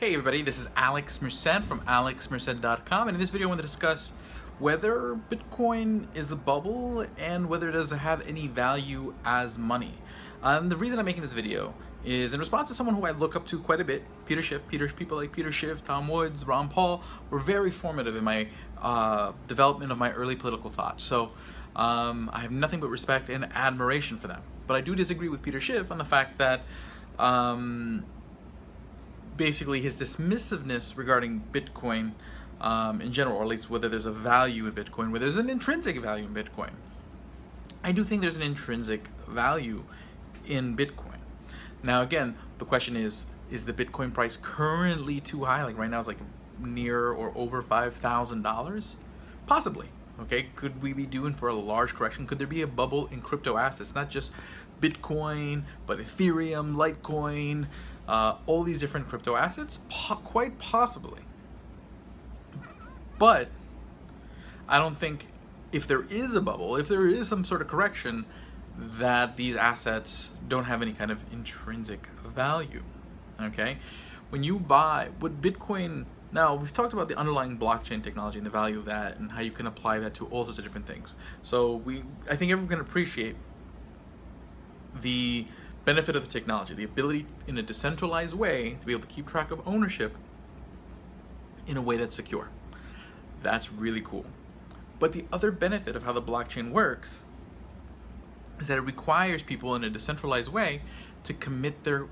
Hey everybody, this is Alex Merced from alexmerced.com, and in this video I want to discuss whether Bitcoin is a bubble and whether it does have any value as money. The reason I'm making this video is in response to someone who I look up to quite a bit, Peter Schiff. People like Peter Schiff, Tom Woods, Ron Paul were very formative in my development of my early political thought. So I have nothing but respect and admiration for them. But I do disagree with Peter Schiff on the fact that basically his dismissiveness regarding Bitcoin in general, or at least whether there's a value in Bitcoin, whether there's an intrinsic value in Bitcoin. I do think there's an intrinsic value in Bitcoin. Now again, the question is the Bitcoin price currently too high? Like right now it's like near or over $5,000? Possibly. Okay, could we be due for a large correction? Could there be a bubble in crypto assets? Not just Bitcoin, but Ethereum, Litecoin, all these different crypto assets? Quite possibly. But I don't think if there is a bubble, if there is some sort of correction, that these assets don't have any kind of intrinsic value. Okay? When you buy, what Bitcoin, now we've talked about the underlying blockchain technology and the value of that and how you can apply that to all sorts of different things. So I think everyone can appreciate the benefit of the technology, the ability in a decentralized way to be able to keep track of ownership in a way that's secure. That's really cool. But the other benefit of how the blockchain works is that it requires people in a decentralized way to commit their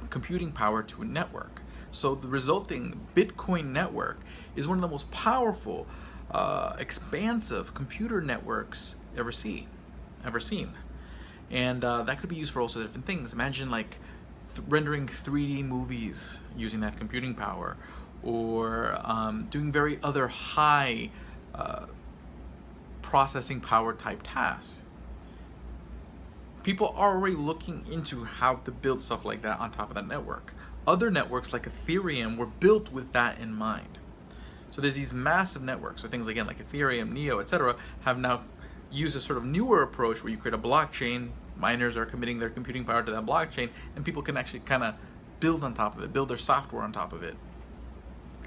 computing power to a network. So the resulting Bitcoin network is one of the most powerful, expansive computer networks ever seen. And that could be used for all sorts of different things. Imagine like rendering 3D movies using that computing power, or doing very other high processing power type tasks. People are already looking into how to build stuff like that on top of that network. Other networks like Ethereum were built with that in mind. So there's these massive networks, so things again like Ethereum, Neo, etc., have now used a sort of newer approach where you create a blockchain, miners are committing their computing power to that blockchain, and people can actually kind of build on top of it, build their software on top of it.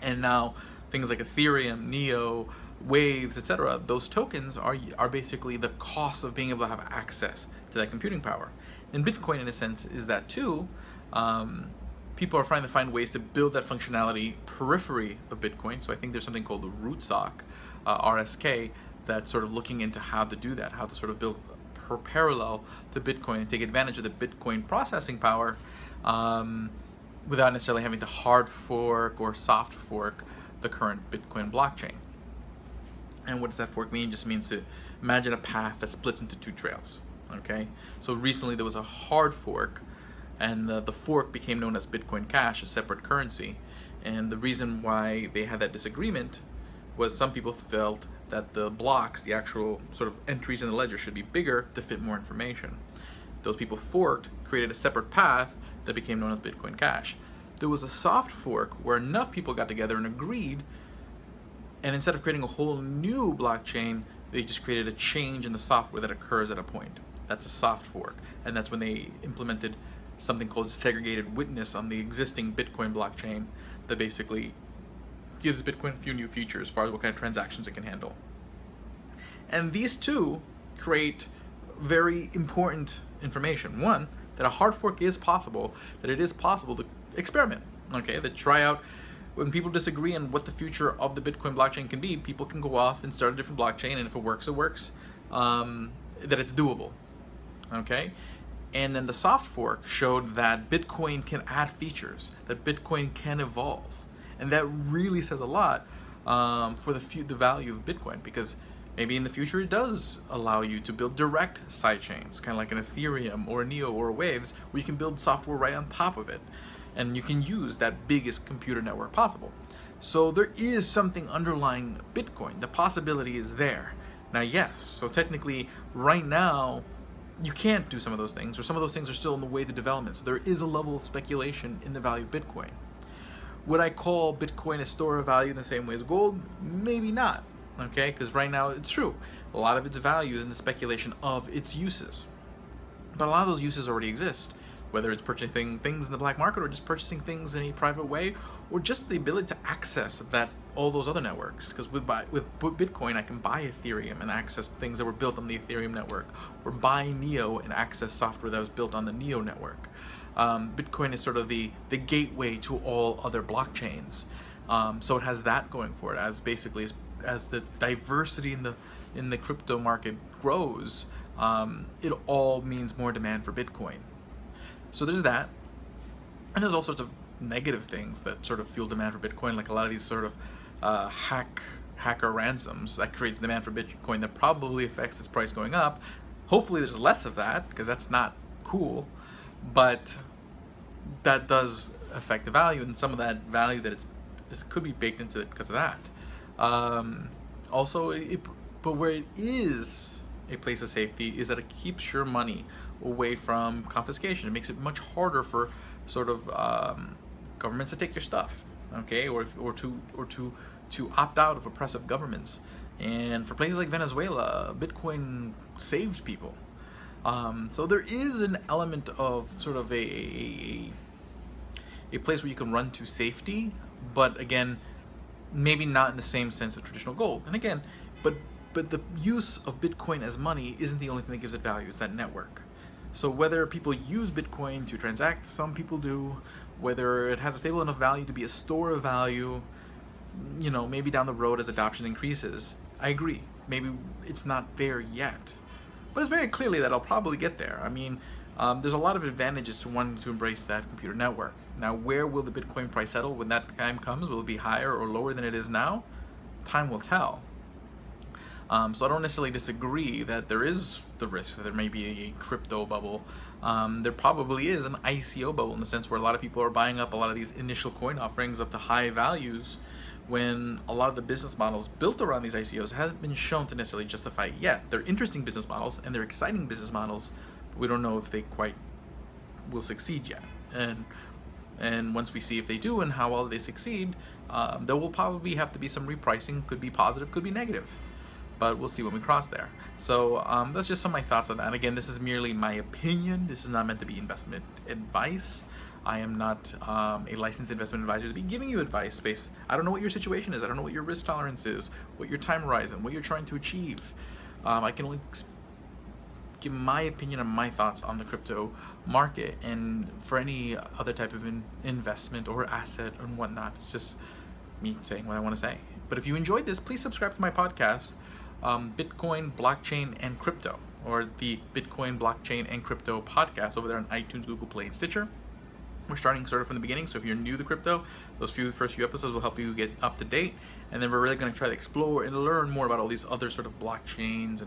And now things like Ethereum, Neo, Waves, etc., those tokens are basically the cost of being able to have access to that computing power. And Bitcoin, in a sense, is that too. People are trying to find ways to build that functionality periphery of Bitcoin. So I think there's something called the rootsock, RSK, that's sort of looking into how to do that, how to sort of build parallel to Bitcoin and take advantage of the Bitcoin processing power without necessarily having to hard fork or soft fork the current Bitcoin blockchain. And what does that fork mean? It just means to imagine a path that splits into two trails. Okay, so recently there was a hard fork, and the fork became known as Bitcoin Cash, a separate currency. And the reason why they had that disagreement was some people felt that the blocks, the actual sort of entries in the ledger, should be bigger to fit more information. Those people forked, created a separate path that became known as Bitcoin Cash. There was a soft fork where enough people got together and agreed, and instead of creating a whole new blockchain, they just created a change in the software that occurs at a point. That's a soft fork, and that's when they implemented something called segregated witness on the existing Bitcoin blockchain that basically gives Bitcoin a few new features as far as what kind of transactions it can handle. And these two create very important information. One, that a hard fork is possible, that it is possible to experiment, okay, to try out. When people disagree on what the future of the Bitcoin blockchain can be, people can go off and start a different blockchain, and if it works, it works, that it's doable, okay? And then the soft fork showed that Bitcoin can add features, that Bitcoin can evolve. And that really says a lot for the value of Bitcoin, because maybe in the future it does allow you to build direct sidechains, kind of like an Ethereum or a Neo or a Waves, where you can build software right on top of it. And you can use that biggest computer network possible. So there is something underlying Bitcoin. The possibility is there. Now, yes, so technically right now, you can't do some of those things, or some of those things are still in the way to development. So there is a level of speculation in the value of Bitcoin. Would I call Bitcoin a store of value in the same way as gold? Maybe not, okay? Because right now it's true. A lot of its value is in the speculation of its uses. But a lot of those uses already exist. whether it's purchasing things in the black market or just purchasing things in a private way, or just the ability to access that all those other networks. Because with Bitcoin, I can buy Ethereum and access things that were built on the Ethereum network, or buy Neo and access software that was built on the Neo network. Bitcoin is sort of the gateway to all other blockchains. So it has that going for it, as basically as the diversity in the crypto market grows, it all means more demand for Bitcoin. So there's that, and there's all sorts of negative things that sort of fuel demand for Bitcoin, like a lot of these sort of hacker ransoms that creates demand for Bitcoin that probably affects its price going up. Hopefully there's less of that, because that's not cool, but that does affect the value, and some of that value that it could be baked into it because of that. Also, but where it is a place of safety is that it keeps your money away from confiscation. It makes it much harder for sort of governments to take your stuff, okay, or to opt out of oppressive governments. And for places like Venezuela, Bitcoin saved people. So there is an element of sort of a place where you can run to safety, but again, maybe not in the same sense of traditional gold. And again, but the use of Bitcoin as money isn't the only thing that gives it value. It's that network. So whether people use Bitcoin to transact, some people do, whether it has a stable enough value to be a store of value, you know, maybe down the road as adoption increases. I agree. Maybe it's not there yet, but it's very clearly that I'll probably get there. I mean, there's a lot of advantages to wanting to embrace that computer network. Now, where will the Bitcoin price settle when that time comes? Will it be higher or lower than it is now? Time will tell. So I don't necessarily disagree that there is the risk that there may be a crypto bubble. There probably is an ICO bubble, in the sense where a lot of people are buying up a lot of these initial coin offerings up to high values, when a lot of the business models built around these ICOs haven't been shown to necessarily justify it yet. They're interesting business models and they're exciting business models, but we don't know if they quite will succeed yet. And once we see if they do and how well they succeed, there will probably have to be some repricing. Could be positive, could be negative, but we'll see when we cross there. So that's just some of my thoughts on that. And again, this is merely my opinion. This is not meant to be investment advice. I am not a licensed investment advisor to be giving you advice based. I don't know what your situation is. I don't know what your risk tolerance is, what your time horizon, what you're trying to achieve. I can only give my opinion and my thoughts on the crypto market, and for any other type of investment or asset and whatnot, it's just me saying what I want to say. But if you enjoyed this, please subscribe to my podcast, Bitcoin, Blockchain, and Crypto, or the Bitcoin, Blockchain, and Crypto podcast over there on iTunes, Google Play, and Stitcher. We're starting sort of from the beginning, so if you're new to crypto, those first few episodes will help you get up to date, and then we're really going to try to explore and learn more about all these other sort of blockchains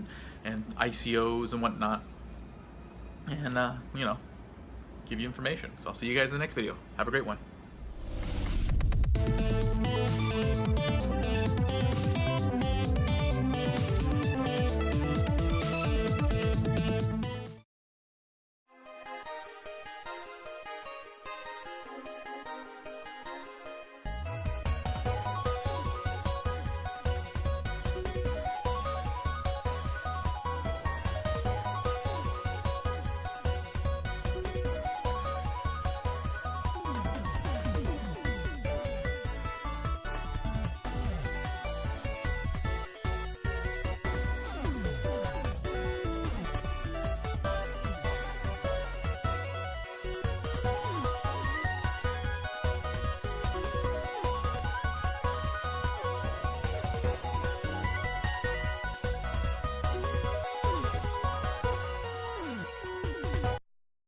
and ICOs and whatnot, and you know, give you information. So I'll see you guys in the next video. Have a great one.